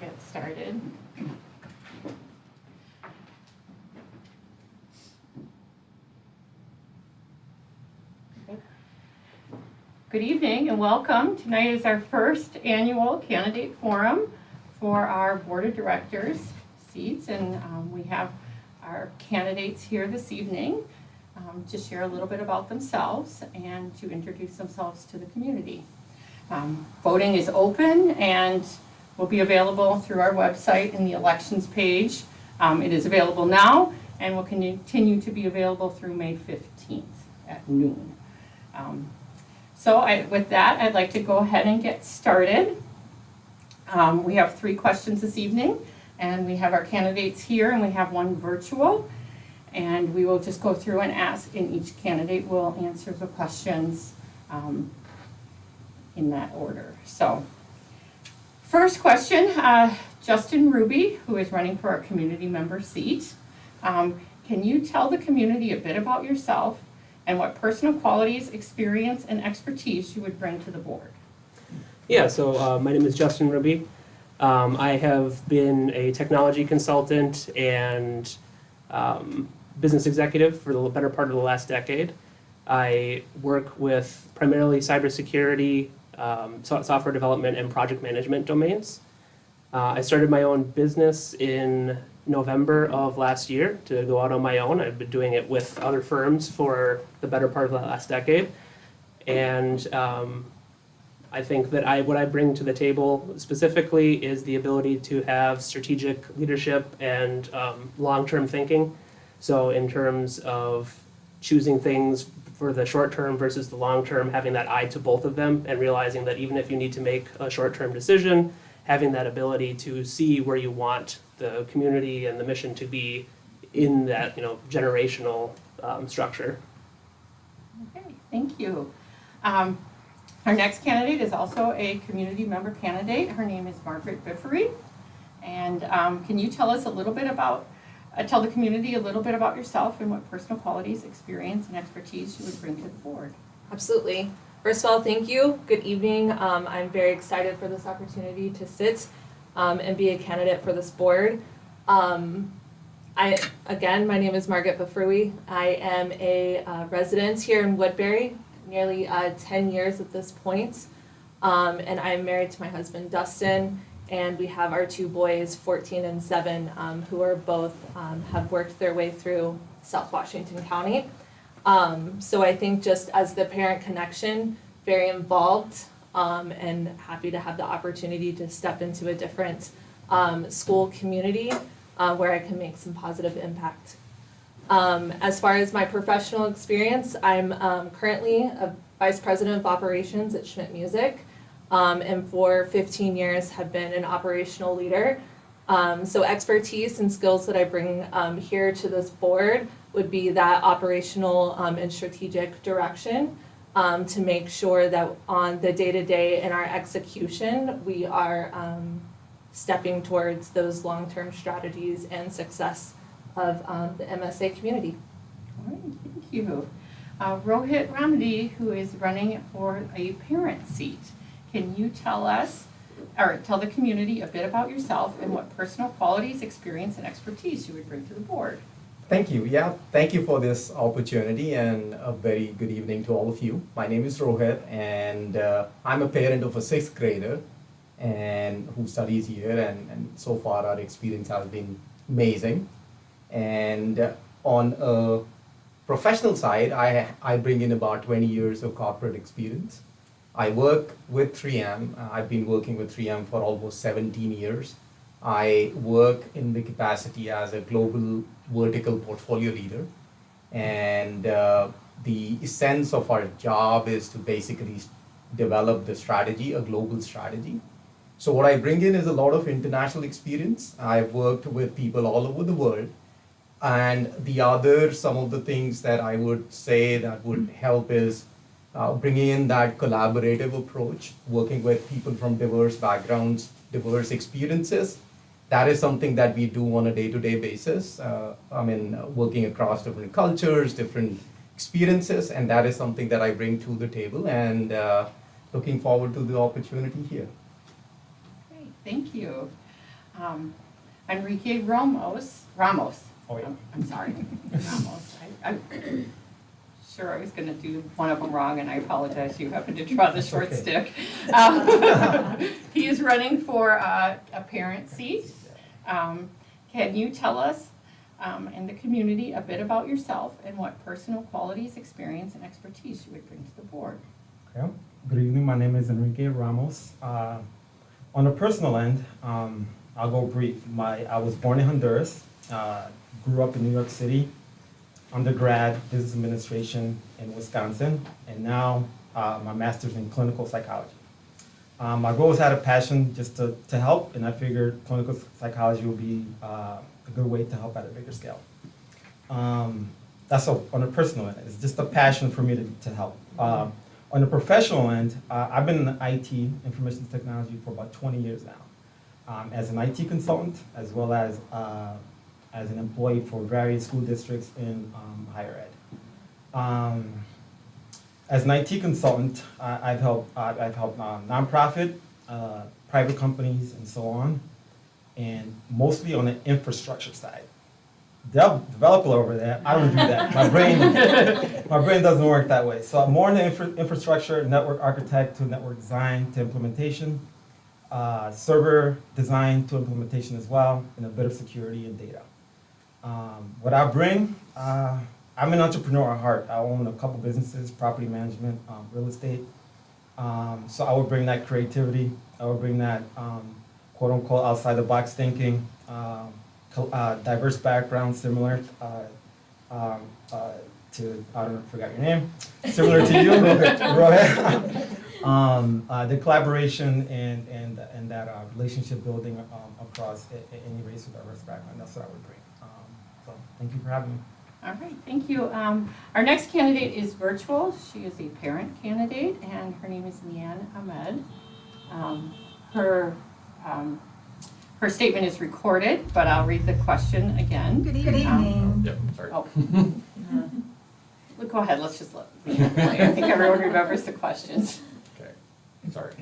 get started. Good evening and welcome. Tonight is our first annual Candidate Forum for our Board of Directors seats, and we have our candidates here this evening to share a little bit about themselves and to introduce themselves to the community. Voting is open and will be available through our website in the elections page. It is available now and will continue to be available through May 15th at noon. With that, I'd like to go ahead and get started. We have 3 questions this evening, and we have our candidates here, and we have one virtual. And we will just go through and ask, and each candidate will answer the questions in that order. So, first question, Justin Ruby, who is running for our community member seat. Can you tell the community a bit about yourself and what personal qualities, experience, and expertise you would bring to the board? Yeah, so my name is Justin Ruby. I have been a technology consultant and business executive for the better part of the last decade. I work with primarily cybersecurity, software development, and project management domains. I started my own business in November of last year to go out on my own. I've been doing it with other firms for the better part of the last decade. And I think that what I bring to the table specifically is the ability to have strategic leadership and long-term thinking. So in terms of choosing things for the short term versus the long term, having that eye to both of them and realizing that even if you need to make a short-term decision, having that ability to see where you want the community and the mission to be in that, generational structure. Okay, thank you. Our next candidate is also a community member candidate. Her name is Margaret Biffery. And can you tell us a little bit about, tell the community a little bit about yourself and what personal qualities, experience, and expertise you would bring to the board? Absolutely. First of all, thank you. Good evening. I'm very excited for this opportunity to sit and be a candidate for this board. My name is Margaret Biffery. I am a resident here in Woodbury, nearly 10 years at this point. And I'm married to my husband, Dustin, and we have our 2 boys, 14 and 7, who are both have worked their way through South Washington County. So I think just as the parent connection, very involved and happy to have the opportunity to step into a different school community where I can make some positive impact. As far as my professional experience, I'm currently a Vice President of Operations at Schmidt Music, and for 15 years have been an operational leader. So expertise and skills that I bring here to this board would be that operational and strategic direction to make sure that on the day-to-day in our execution, we are stepping towards those long-term strategies and success of the MSA community. All right, thank you. Rohit Ramadi, who is running for a parent seat. Can you tell us, or tell the community a bit about yourself and what personal qualities, experience, and expertise you would bring to the board? Thank you. Yeah, thank you for this opportunity and a very good evening to all of you. My name is Rohit, and I'm a parent of a 6th grader and who studies here, and so far our experience has been amazing. And on a professional side, I bring in about 20 years of corporate experience. I work with 3M. I've been working with 3M for almost 17 years. I work in the capacity as a global vertical portfolio leader. And the essence of our job is to basically develop the strategy, a global strategy. So what I bring in is a lot of international experience. I've worked with people all over the world. And some of the things that I would say that would help is bringing in that collaborative approach, working with people from diverse backgrounds, diverse experiences. That is something that we do on a day-to-day basis. Working across different cultures, different experiences, and that is something that I bring to the table, and looking forward to the opportunity here. Great, thank you. Enrique Ramos. Oh, yeah. I'm sorry, Ramos. I'm sure I was gonna do one of them wrong, and I apologize, you happened to draw the short okay. stick. He is running for a parent seat. Can you tell us and the community a bit about yourself and what personal qualities, experience, and expertise you would bring to the board? Okay. Good evening. My name is Enrique Ramos. On the personal end, I'll go brief. I was born in Honduras, grew up in New York City, undergrad business administration in Wisconsin, and now my master's in clinical psychology. I've always had a passion just to help, and I figured clinical psychology would be a good way to help at a bigger scale. That's on a personal end. It's just a passion for me to help. On the professional end, I've been in IT, information technology, for about 20 years now. As an IT consultant, as well as an employee for various school districts in higher ed. As an IT consultant, I've helped nonprofit, private companies, and so on, and mostly on the infrastructure side. Developer over there, I don't do that. My brain doesn't work that way. So I'm more in the infrastructure, network architect to network design to implementation, server design to implementation as well, and a bit of security and data. What I bring, I'm an entrepreneur at heart. I own a couple businesses, property management, real estate. So I would bring that creativity. I would bring that quote unquote outside the box thinking, diverse background, similar to, I don't know, forgot your name, similar to you, Rohit. The collaboration and that relationship building across any race or diverse background, that's what I would bring. So thank you for having me. All right, thank you. Our next candidate is virtual. She is a parent candidate, and her name is Leanne Ahmed. Her statement is recorded, but I'll read the question again. Good evening. Yep, sorry. Oh. Well, go ahead, let's just let Leanne play. I think everyone remembers the questions. Okay, sorry.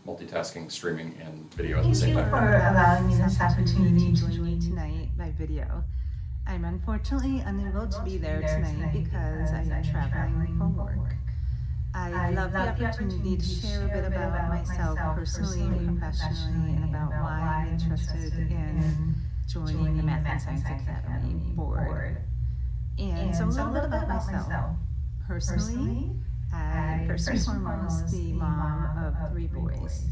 Multitasking, streaming, and video at the Thank same you time. for allowing me this opportunity to join me tonight by video. I'm unfortunately unable to be there tonight because I am traveling for work. I love the opportunity to share a bit about myself personally and professionally and about why I'm interested in joining the Math and Science Academy board. And so a little bit about myself. Personally, I'm first and foremost the mom of 3 boys.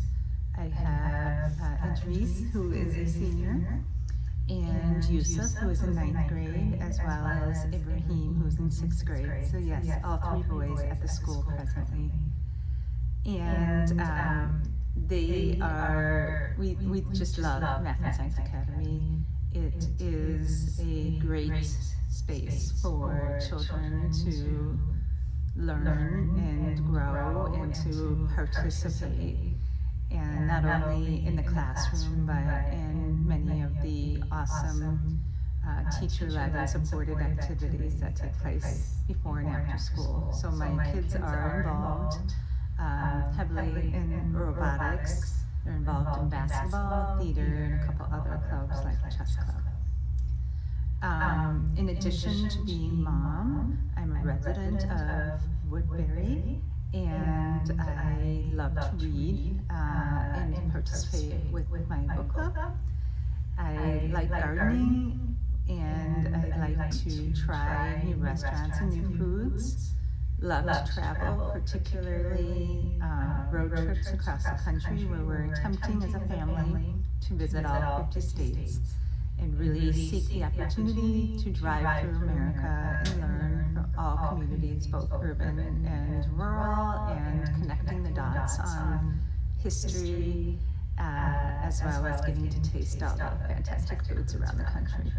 I have Idris, who is a senior, and Yusuf, who is in 9th grade, as well as Ibrahim, who's in 6th grade. So yes, all 3 boys at the school presently. And we just love Math and Science Academy. It is a great space for children to learn and grow and to participate. And not only in the classroom, but in many of the awesome teacher-led and supported activities that take place before and after school. So my kids are involved heavily in robotics. They're involved in basketball, theater, and a couple other clubs like the chess club. In addition to being mom, I'm a resident of Woodbury, and I love to read and participate with my book club. I like gardening, and I like to try new restaurants and new foods. Love to travel, particularly road trips across the country where we're attempting as a family to visit all 50 states and really seek the opportunity to drive through America and learn from all communities, both urban and rural, and connecting the dots on history, as well as getting to taste all the fantastic foods around the country.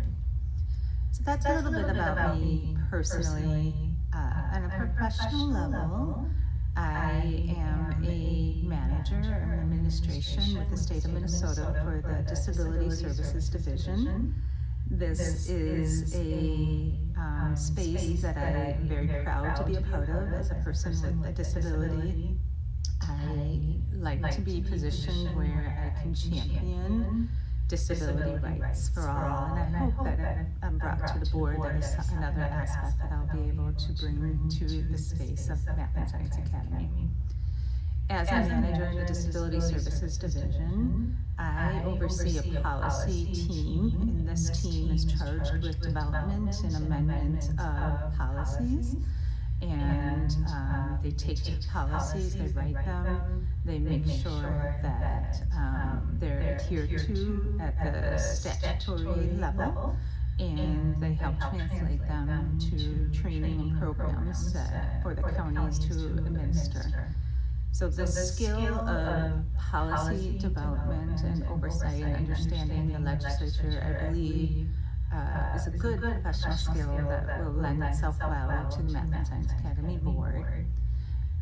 So that's a little bit about me personally. On a professional level, I am a manager in administration with the state of Minnesota for the Disability Services Division. This is a space that I am very proud to be a part of as a person with a disability. I like to be positioned where I can champion disability rights for all. And I hope that I'm brought to the board that is another aspect that I'll be able to bring to the space of Math and Science Academy. As a manager in the Disability Services Division, I oversee a policy team, and this team is charged with development and amendment of policies. And they take policies, they write them, they make sure that they're adhered to at the statutory level, and they help translate them to training and programs for the counties to administer. So the skill of policy development and oversight and understanding the legislature, I believe, is a good professional skill that will lend itself well to the Math and Science Academy Board.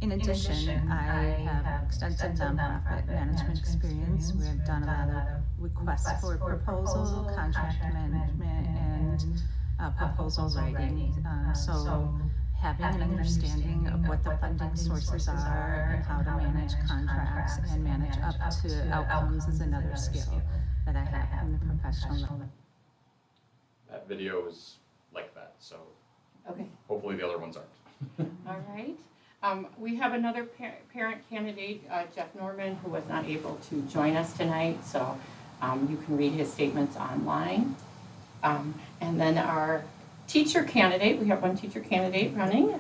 In addition, I have extensive nonprofit management experience. We've done a lot of requests for proposal, contract management, and proposal writing. So having an understanding of what the funding sources are and how to manage contracts and manage up to outcomes is another skill that I have from the professional level. That video is like that, so Okay, hopefully the other ones aren't. all right. We have another parent candidate, Jeff Norman, who was not able to join us tonight, so you can read his statements online. And then our teacher candidate, we have one teacher candidate running,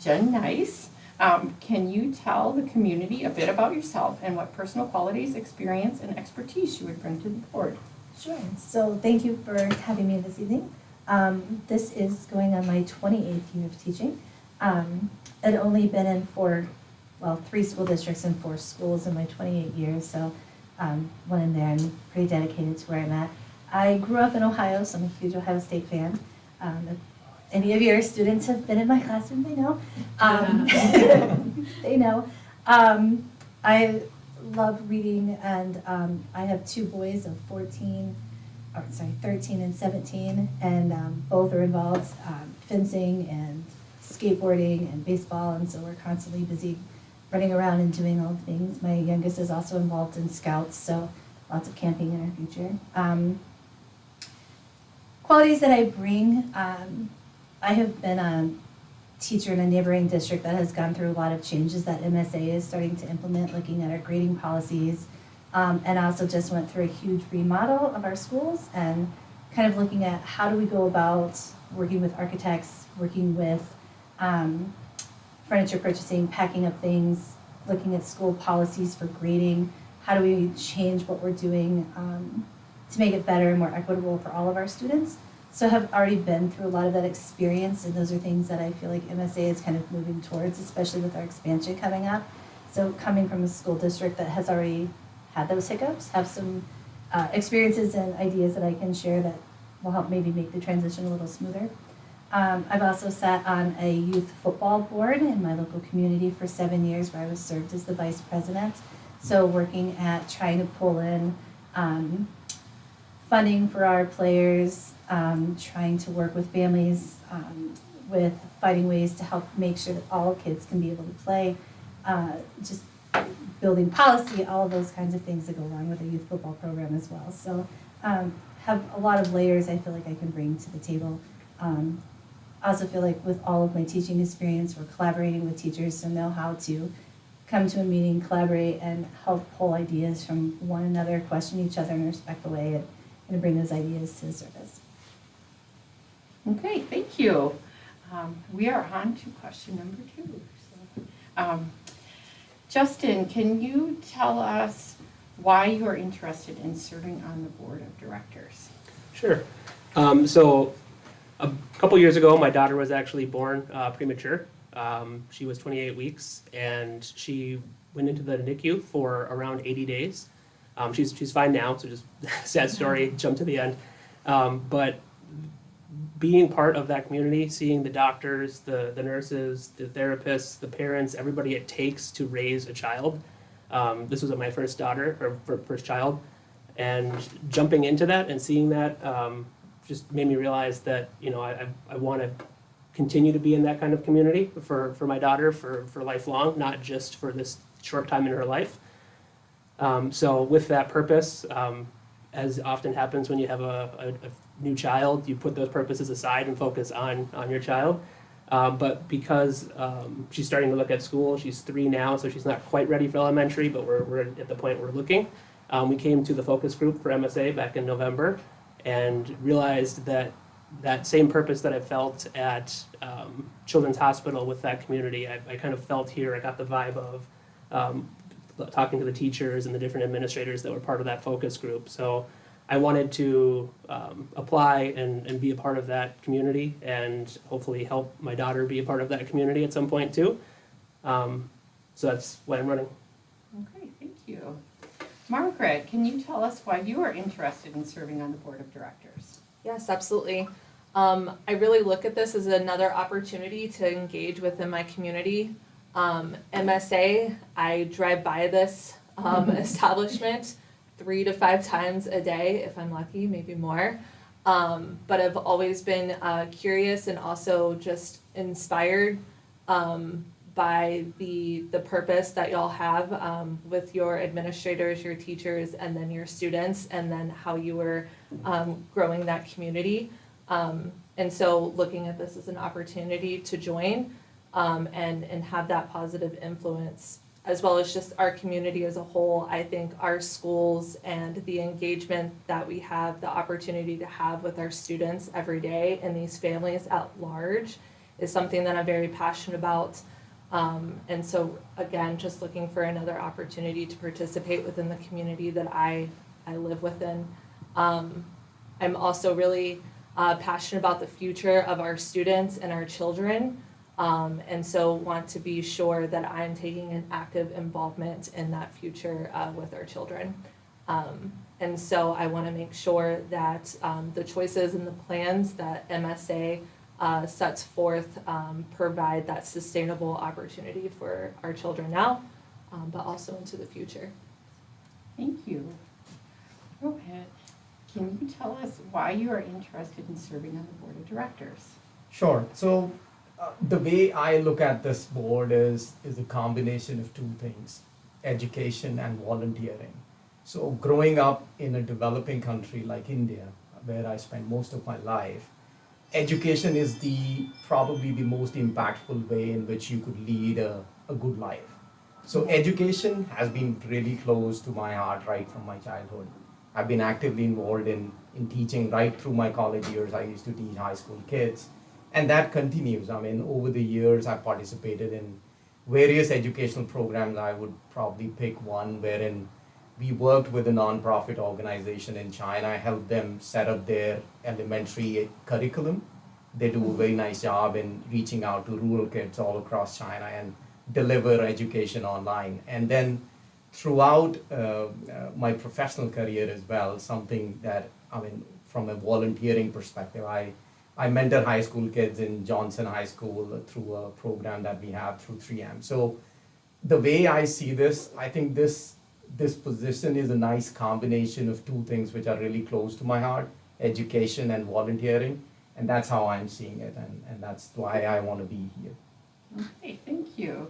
Jen Nice. Can you tell the community a bit about yourself and what personal qualities, experience, and expertise you would bring to the board? Sure. So thank you for having me this evening. This is going on my 28th year of teaching. I'd only been in 3 school districts and 4 schools in my 28 years, so when I'm there, I'm pretty dedicated to where I'm at. I grew up in Ohio, so I'm a huge Ohio State fan. If any of your students have been in my classroom, they know. They know. I love reading, and I have 2 boys of 13 and 17, and both are involved fencing and skateboarding and baseball, and so we're constantly busy running around and doing all the things. My youngest is also involved in scouts, so lots of camping in our future. Qualities that I bring, I have been a teacher in a neighboring district that has gone through a lot of changes that MSA is starting to implement, looking at our grading policies, and also just went through a huge remodel of our schools and kind of looking at how do we go about working with architects, working with furniture purchasing, packing up things, looking at school policies for grading, how do we change what we're doing to make it better and more equitable for all of our students. So I have already been through a lot of that experience, and those are things that I feel like MSA is kind of moving towards, especially with our expansion coming up. So coming from a school district that has already had those hiccups, have some experiences and ideas that I can share that will help maybe make the transition a little smoother. I've also sat on a youth football board in my local community for 7 years, where I was served as the vice president. So working at trying to pull in funding for our players, trying to work with families, with finding ways to help make sure that all kids can be able to play, just building policy, all of those kinds of things that go along with a youth football program as well. So have a lot of layers I feel like I can bring to the table. I also feel like with all of my teaching experience, we're collaborating with teachers to know how to come to a meeting, collaborate, and help pull ideas from one another, question each other in a respectful way, and bring those ideas to the surface. Okay, thank you. We are on to question number 2. So, Justin, can you tell us why you are interested in serving on the board of directors? Sure. So a couple years ago, my daughter was actually born premature. She was 28 weeks, and she went into the NICU for around 80 days. She's fine now, so just sad story, jump to the end. But being part of that community, seeing the doctors, the nurses, the therapists, the parents, everybody it takes to raise a child. This was my first daughter, or first child, and jumping into that and seeing that just made me realize that, you know, I want to continue to be in that kind of community for my daughter for lifelong, not just for this short time in her life. So with that purpose, as often happens when you have a new child, you put those purposes aside and focus on your child. But because she's starting to look at school, she's 3 now, so she's not quite ready for elementary, but we're at the point we're looking. We came to the focus group for MSA back in November and realized that that same purpose that I felt at Children's Hospital with that community, I kind of felt here. I got the vibe of talking to the teachers and the different administrators that were part of that focus group. So I wanted to apply and be a part of that community and hopefully help my daughter be a part of that community at some point too. So that's why I'm running. Okay, thank you. Margaret, can you tell us why you are interested in serving on the board of directors? Yes, absolutely. I really look at this as another opportunity to engage within my community. MSA, I drive by this establishment 3 to 5 times a day, if I'm lucky, maybe more. But I've always been curious and also just inspired by the purpose that y'all have with your administrators, your teachers, and then your students, and then how you were growing that community. And so looking at this as an opportunity to join and have that positive influence, as well as just our community as a whole. I think our schools and the engagement that we have, the opportunity to have with our students every day and these families at large is something that I'm very passionate about. And so again, just looking for another opportunity to participate within the community that I live within. I'm also really passionate about the future of our students and our children. And so want to be sure that I'm taking an active involvement in that future with our children. And so I want to make sure that the choices and the plans that MSA sets forth provide that sustainable opportunity for our children now, but also into the future. Thank you. Rohit, can you tell us why you are interested in serving on the board of directors? Sure. So the way I look at this board is a combination of 2 things, education and volunteering. So growing up in a developing country like India, where I spent most of my life, education is probably the most impactful way in which you could lead a good life. So education has been really close to my heart right from my childhood. I've been actively involved in teaching right through my college years. I used to teach high school kids. And that continues. I mean, over the years, I've participated in various educational programs. I would probably pick one wherein we worked with a nonprofit organization in China. I helped them set up their elementary curriculum. They do a very nice job in reaching out to rural kids all across China and deliver education online. And then throughout my professional career as well, something that, I mean, from a volunteering perspective, I mentor high school kids in Johnson High School through a program that we have through 3M. So the way I see this, I think this position is a nice combination of 2 things which are really close to my heart, education and volunteering. And that's how I'm seeing it, and that's why I want to be here. Okay, thank you.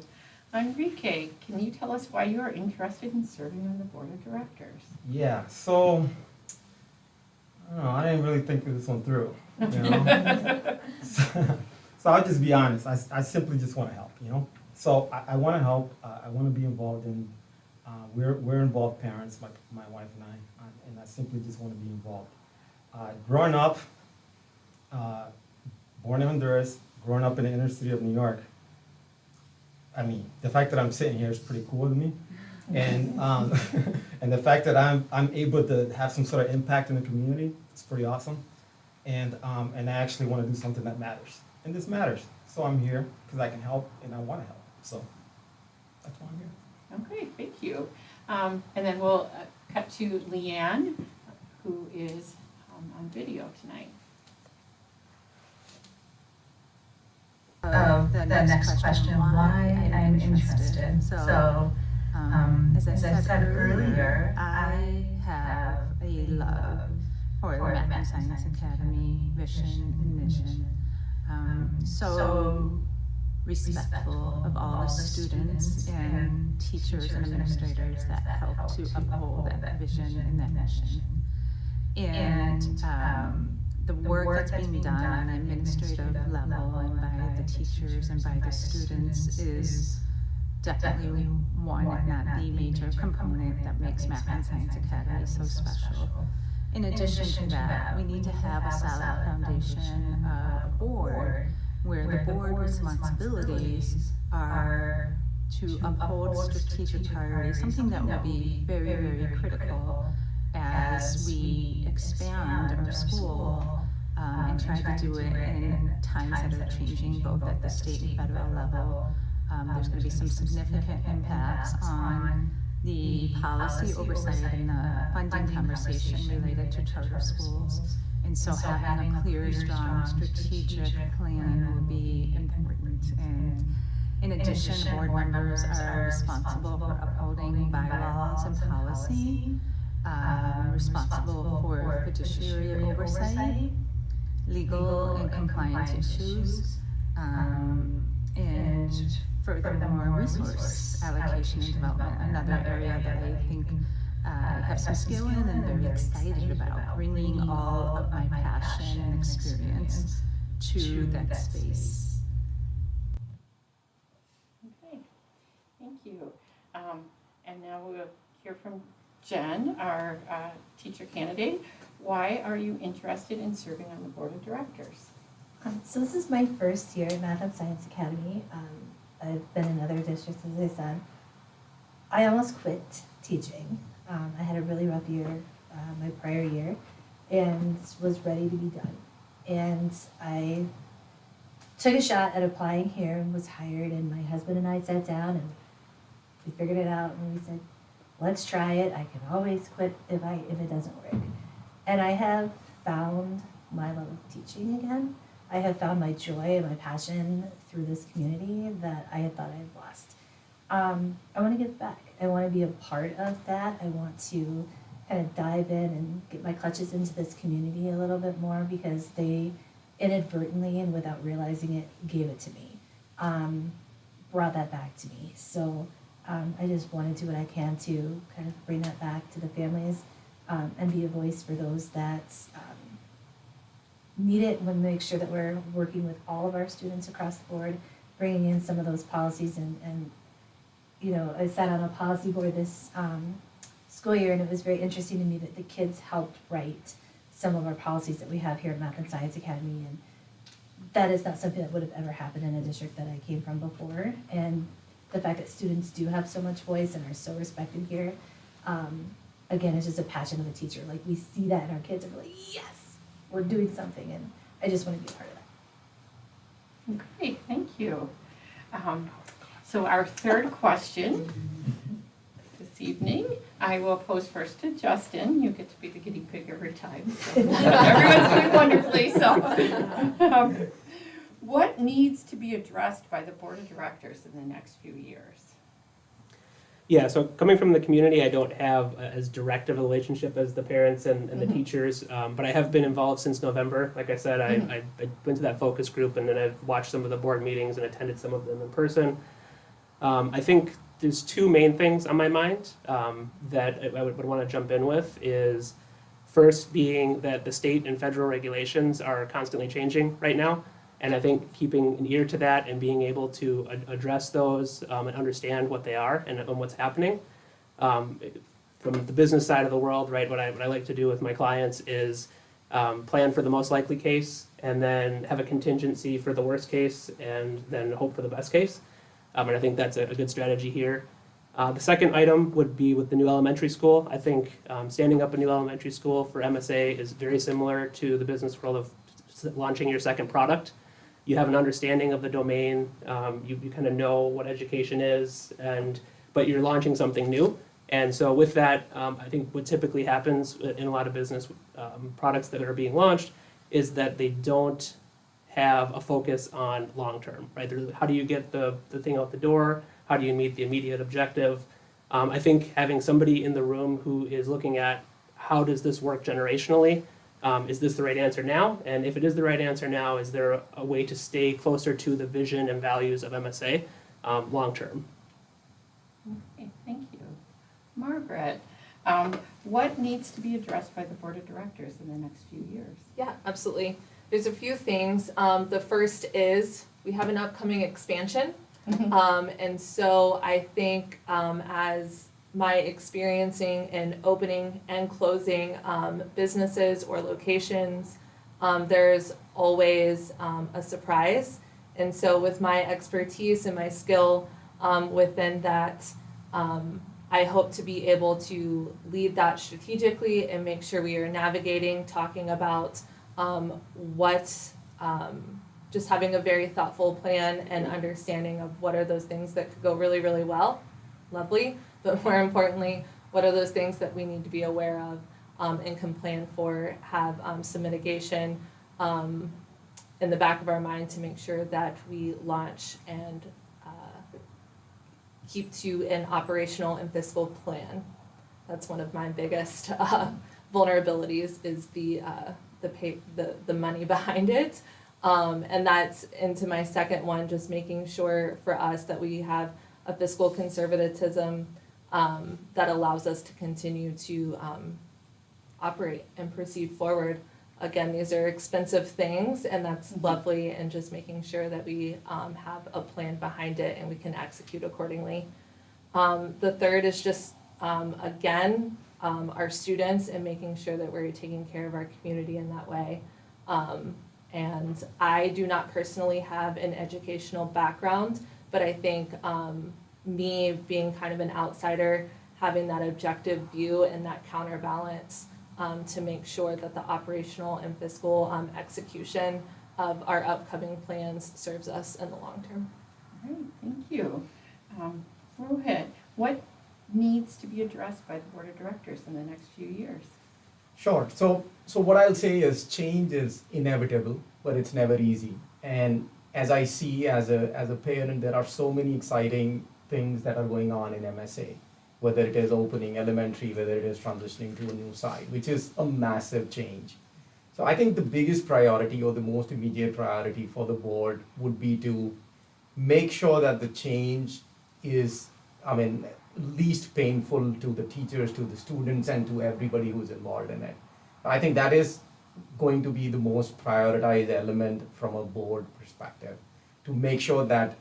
Enrique, can you tell us why you are interested in serving on the board of directors? Yeah, so I don't know, I didn't really think this one through, you know? So I'll just be honest, I simply just want to help, you know? So I want to help, I want to be involved in, we're involved parents, my wife and I simply just want to be involved. Growing up, born in Honduras, growing up in the inner city of New York, I mean, the fact that I'm sitting here is pretty cool to me. And and the fact that I'm able to have some sort of impact in the community is pretty awesome. And I actually want to do something that matters. And this matters. So I'm here because I can help and I want to help. So that's why I'm here. Okay, thank you. And then we'll cut to Leanne, who is on video tonight. The next question, why I'm interested. So, as I said earlier, I have a love for the Math and Science Academy vision and mission. So respectful of all the students and teachers and administrators that help to uphold that vision and that mission. And the work that's being done on the administrative level and by the teachers and by the students is definitely one, if not the major component that makes Math and Science Academy so special. In addition to that, we need to have a solid foundation of a board where the board responsibilities are to uphold strategic priorities, something that will be very, very critical as we expand our school and try to do it in times that are changing both at the state and federal level. There's going to be some significant impacts on the policy oversight and the funding conversation related to charter schools. And so having a clear, strong, strategic plan will be important. And in addition, board members are responsible for upholding bylaws and policy, responsible for fiduciary oversight, legal and compliance issues, and furthermore, resource allocation and development, another area that I think I have some skill in and very excited about, bringing all of my passion and experience to that space. Okay, thank you. And now we'll hear from Jen, our teacher candidate. Why are you interested in serving on the board of directors? So this is my first year at Math and Science Academy. I've been in other districts, as I said. I almost quit teaching. I had a really rough year, my prior year, and was ready to be done. And I took a shot at applying here and was hired, and my husband and I sat down and we figured it out, and we said, let's try it. I can always quit if it doesn't work. And I have found my love of teaching again. I have found my joy and my passion through this community that I had thought I had lost. I want to give back. I want to be a part of that. I want to kind of dive in and get my clutches into this community a little bit more because they inadvertently and without realizing it gave it to me, brought that back to me. So I just want to do what I can to kind of bring that back to the families and be a voice for those that need it, and make sure that we're working with all of our students across the board, bringing in some of those policies and you know, I sat on a policy board this school year, and it was very interesting to me that the kids helped write some of our policies that we have here at Math and Science Academy, and that is not something that would have ever happened in a district that I came from before. And the fact that students do have so much voice and are so respected here, again, it's just a passion of a teacher. Like, we see that in our kids and we're like, yes, we're doing something, and I just want to be a part of that. Great, thank you. So our third question this evening, I will pose first to Justin. You get to be the guinea pig every time. So. Everyone's doing wonderfully. So, what needs to be addressed by the board of directors in the next few years? Yeah, so coming from the community, I don't have as direct of a relationship as the parents and the teachers, but I have been involved since November. Like I said, I went to that focus group, and then I've watched some of the board meetings and attended some of them in person. I think there's two main things on my mind that I would want to jump in with. Is first being that the state and federal regulations are constantly changing right now. And I think keeping an ear to that and being able to address those and understand what they are and what's happening. From the business side of the world, right, what I like to do with my clients is plan for the most likely case and then have a contingency for the worst case and then hope for the best case. And I think that's a good strategy here. The second item would be with the new elementary school. I think standing up a new elementary school for MSA is very similar to the business world of launching your second product. You have an understanding of the domain, you kind of know what education is, but you're launching something new. And so with that, I think what typically happens in a lot of business products that are being launched is that they don't have a focus on long-term, right? How do you get the thing out the door? How do you meet the immediate objective? I think having somebody in the room who is looking at how does this work generationally. Is this the right answer now? And if it is the right answer now, is there a way to stay closer to the vision and values of MSA long term? Okay, thank you. Margaret, What needs to be addressed by the Board of Directors in the next few years? Yeah, absolutely. There's a few things. The first is we have an upcoming expansion. And so I think as my experiencing in opening and closing businesses or locations, there's always a surprise. And so with my expertise and my skill within that, I hope to be able to lead that strategically and make sure we are navigating, talking about just having a very thoughtful plan and understanding of what are those things that could go really, really well, lovely, but more importantly, what are those things that we need to be aware of and can plan for, have some mitigation in the back of our mind to make sure that we launch and keep to an operational and fiscal plan. That's one of my biggest vulnerabilities is the money behind it. And that's into my second one, just making sure for us that we have a fiscal conservatism that allows us to continue to operate and proceed forward. Again, these are expensive things, and that's lovely, and just making sure that we have a plan behind it and we can execute accordingly. The third is just, again, our students and making sure that we're taking care of our community in that way. And I do not personally have an educational background, but I think me being kind of an outsider, having that objective view and that counterbalance to make sure that the operational and fiscal execution of our upcoming plans serves us in the long term. All right, thank you. Rohit, what needs to be addressed by the Board of Directors in the next few years? Sure. So what I'll say is change is inevitable, but it's never easy. And as I see as a parent, there are so many exciting things that are going on in MSA, whether it is opening elementary, whether it is transitioning to a new site, which is a massive change. So I think the biggest priority or the most immediate priority for the board would be to make sure that the change is, least painful to the teachers, to the students, and to everybody who's involved in it. I think that is going to be the most prioritized element from a board perspective, to make sure that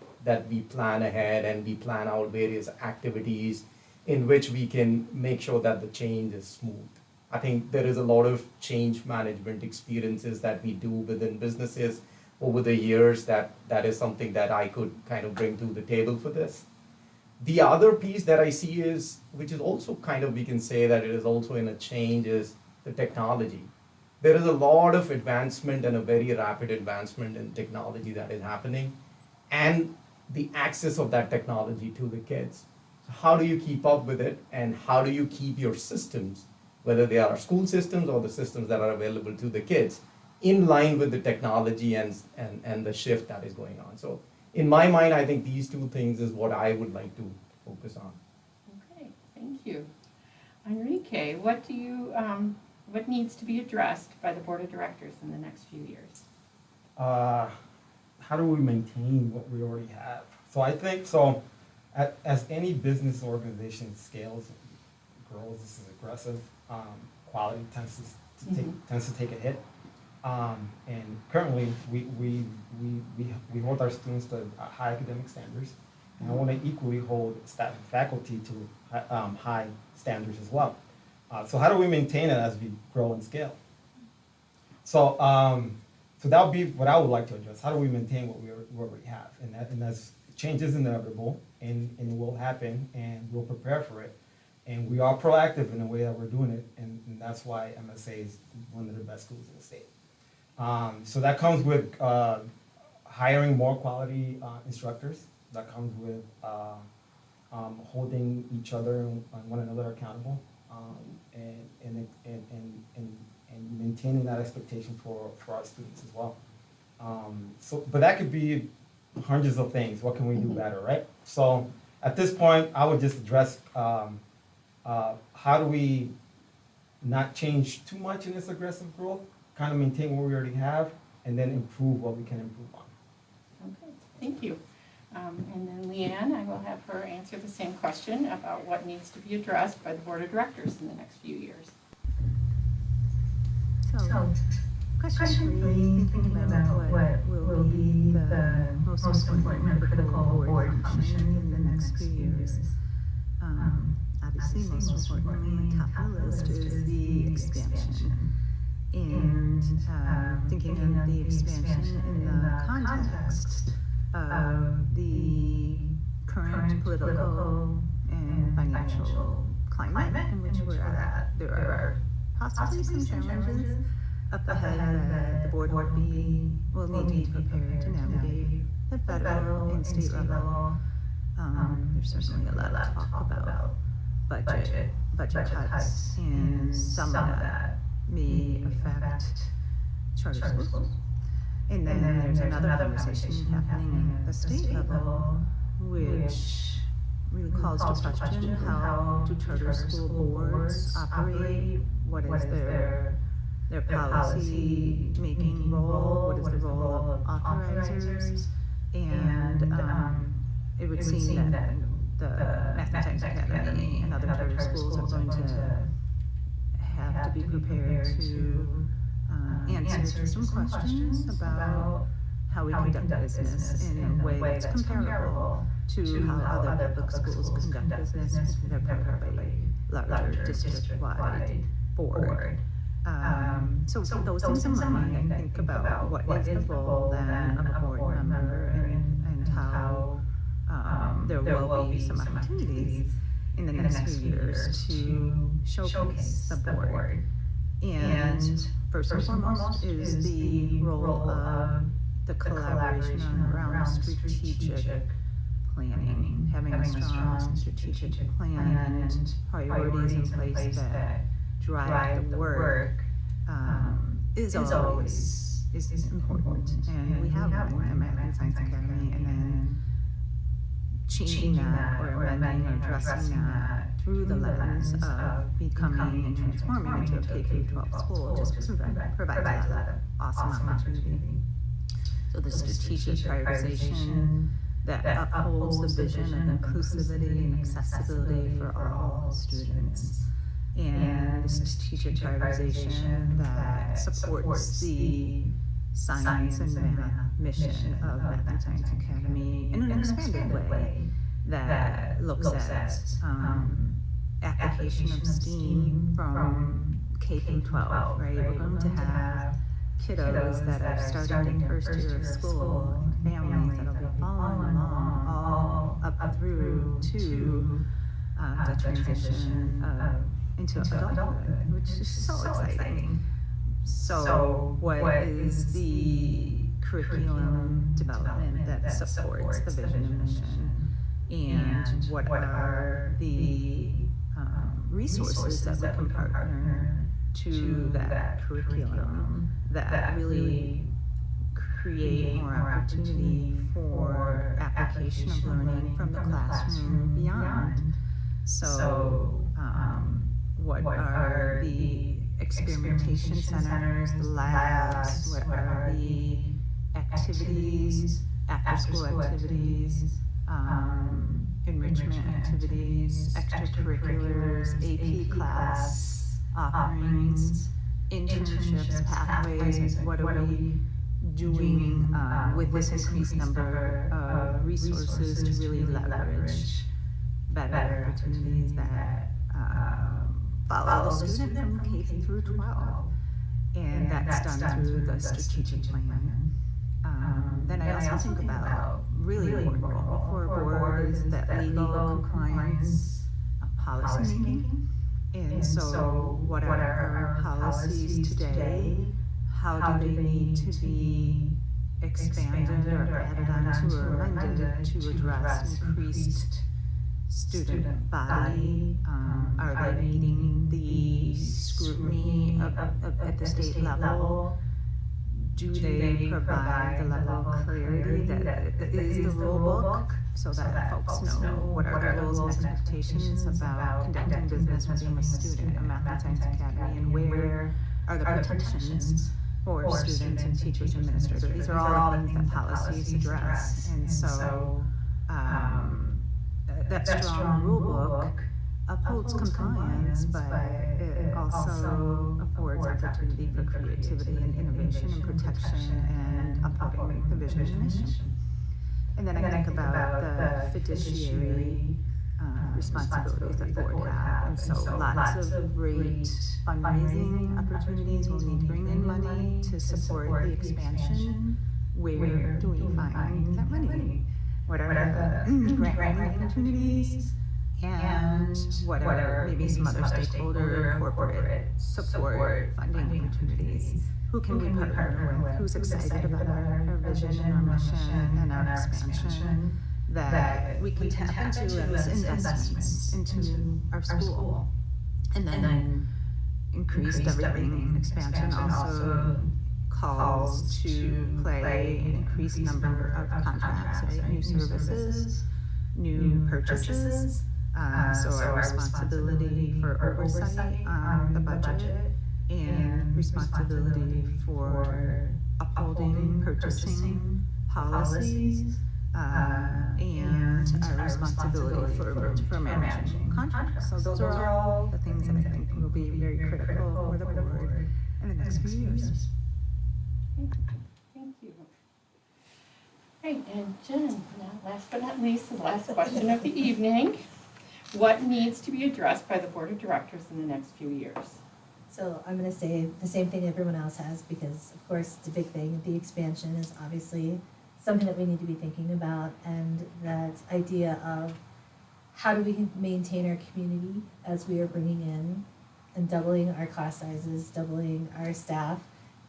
we plan ahead and we plan out various activities in which we can make sure that the change is smooth. I think there is a lot of change management experiences that we do within businesses over the years that is something that I could kind of bring to the table for this. The other piece that I see is, which is also kind of, we can say that it is also in a change, is the technology. There is a lot of advancement and a very rapid advancement in technology that is happening, and the access of that technology to the kids. So how do you keep up with it, and how do you keep your systems, whether they are school systems or the systems that are available to the kids, in line with the technology and the shift that is going on. So in my mind, I think these two things is what I would like to focus on. Okay, thank you. Enrique, what needs to be addressed by the Board of Directors in the next few years? How do we maintain what we already have? So I think, as any business organization scales, grows, this is aggressive, quality tends to take a hit. And currently, we hold our students to high academic standards, and I want to equally hold staff and faculty to high standards as well. So how do we maintain it as we grow and scale? So that would be what I would like to address. How do we maintain what we already have? And that's change is inevitable, and it will happen, and we'll prepare for it. And we are proactive in the way that we're doing it, and that's why MSA is one of the best schools in the state. So that comes with hiring more quality instructors. That comes with holding each other and one another accountable, and maintaining that expectation for our students as well. But that could be hundreds of things. What can we do better, right? So at this point, I would just address how do we not change too much in this aggressive growth, kind of maintain what we already have, and then improve what we can improve on. Okay, thank you. And then Leanne, I will have her answer the same question about what needs to be addressed by the Board of Directors in the next few years. So, question 3, thinking about what will be the most important and critical board function in the next few years. Obviously, most importantly, top of the list is the expansion. And thinking of the expansion in the context of the current political and financial climate in which we're at. There are possibly some challenges up ahead that the board will need to be prepared to navigate at federal and state level. There's certainly a lot of talk about budget cuts, and some of that may affect charter schools. And then there's another conversation happening at the state level, which really calls to question how do charter school boards operate, what is their policy making role, what is the role of authorizers, and it would seem that the Math and Science Academy and other charter schools are going to have to be prepared to answer to some questions about how we conduct business in a way that's comparable to how other public schools conduct business if they're part of a larger district-wide board. So those things in mind, I think about what is the role then of a board member and how there will be some opportunities in the next few years to showcase the board. And first and foremost is the role of the collaboration around strategic planning, having a strong strategic plan and priorities in place that drive the work is always important. And we have one at Math and Science Academy, and then changing that or amending or addressing that through the lens of becoming and transforming into a K-12 school just provides a lot of awesome opportunity. So the strategic prioritization that upholds the vision of inclusivity and accessibility for all students, and the strategic prioritization that supports the science and math mission of Math and Science Academy in an expanded way that looks at application of STEAM from K through 12, right? We're going to have kiddos that are starting their first year of school and families that will be following along all up through to the transition into adulthood, which is so exciting. So what is the curriculum development that supports the vision and mission? And what are the resources that we can partner to that curriculum that really create more opportunity for application of learning from the classroom beyond? So what are the experimentation centers, the labs, what are the activities, after-school activities, enrichment activities, extracurriculars, AP class offerings, internships, pathways, what are we doing with this increased number of resources to really leverage better opportunities that follow the student from K through 12. And that's done through the strategic plan. Then I also think about really important role for a board is that legal compliance policy making. And so what are our policies today? How do they need to be expanded or added on to or amended to address increased student body? Are they meeting the scrutiny at the state level? Do they provide the level of clarity that is the rule book so that folks know what are the rules and expectations about conducting business with being a student at Math and Science Academy, and where are the protections for students and teachers and administrators? These are all things that policies address. And so that strong rule book upholds compliance, but it also affords opportunity for creativity and innovation and protection and upholding the vision and mission. And then I think about the fiduciary responsibilities that board have, and so lots of great fundraising opportunities. We'll need to bring in money to support the expansion. Where do we find that money? What are the grant writing opportunities? And what are maybe some other stakeholder corporate support funding opportunities? Who can we partner with? Who's excited about our vision and our mission and our expansion that we can tap into as investments into our school? And then increased everything expansion also calls to play an increased number of contracts, right? New services, new purchases. So our responsibility for oversight on the budget and responsibility for upholding purchasing policies, and our responsibility for managing contracts. So those are all the things that I think will be very critical for the board in the next few years. Thank you. Right, and Jen, now last but not least, the last question of the evening. What needs to be addressed by the Board of Directors in the next few years? So I'm gonna say the same thing everyone else has, because of course it's a big thing. The expansion is obviously something that we need to be thinking about, and that idea of how do we maintain our community as we are bringing in and doubling our class sizes, doubling our staff,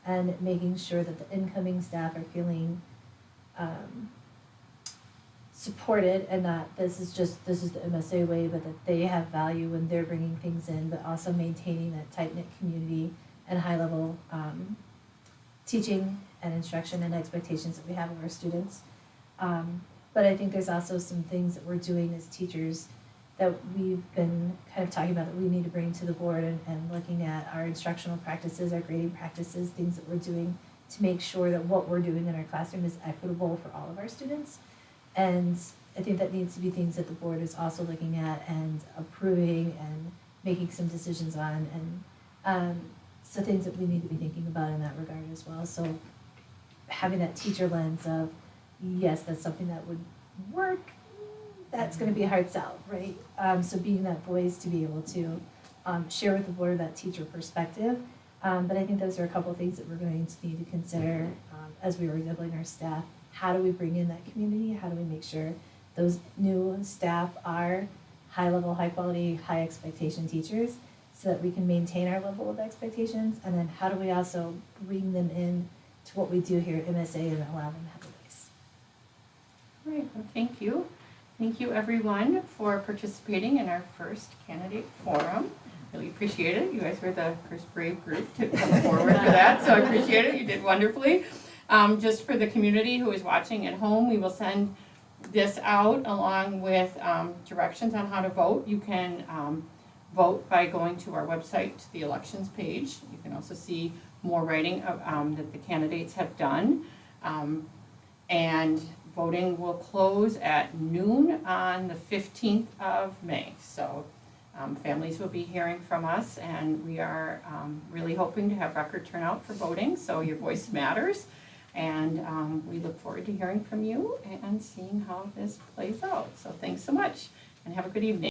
and making sure that the incoming staff are feeling supported, and not this is the MSA way, but that they have value when they're bringing things in, but also maintaining that tight-knit community and high-level teaching and instruction and expectations that we have of our students. But I think there's also some things that we're doing as teachers that we've been kind of talking about that we need to bring to the board, and looking at our instructional practices, our grading practices, things that we're doing to make sure that what we're doing in our classroom is equitable for all of our students. And I think that needs to be things that the board is also looking at and approving and making some decisions on, and so things that we need to be thinking about in that regard as well. So having that teacher lens of, yes, that's something that would work, that's gonna be a hard sell, right? So being that voice to be able to share with the board that teacher perspective. But I think those are a couple of things that we're going to need to consider as we are doubling our staff. How do we bring in that community? How do we make sure those new staff are high-level, high-quality, high-expectation teachers, so that we can maintain our level of expectations? And then how do we also bring them in to what we do here at MSA and allow them to have a voice? All right, well, thank you. Thank you, everyone, for participating in our first candidate forum. Really appreciate it. You guys were the first brave group to come forward for that, so I appreciate it. You did wonderfully. Just for the community who is watching at home, we will send this out along with directions on how to vote. You can vote by going to our website, to the elections page. You can also see more writing that the candidates have done. And voting will close at noon on the 15th of May. So families will be hearing from us, and we are really hoping to have record turnout for voting, so your voice matters. And we look forward to hearing from you and seeing how this plays out. So thanks so much, and have a good evening.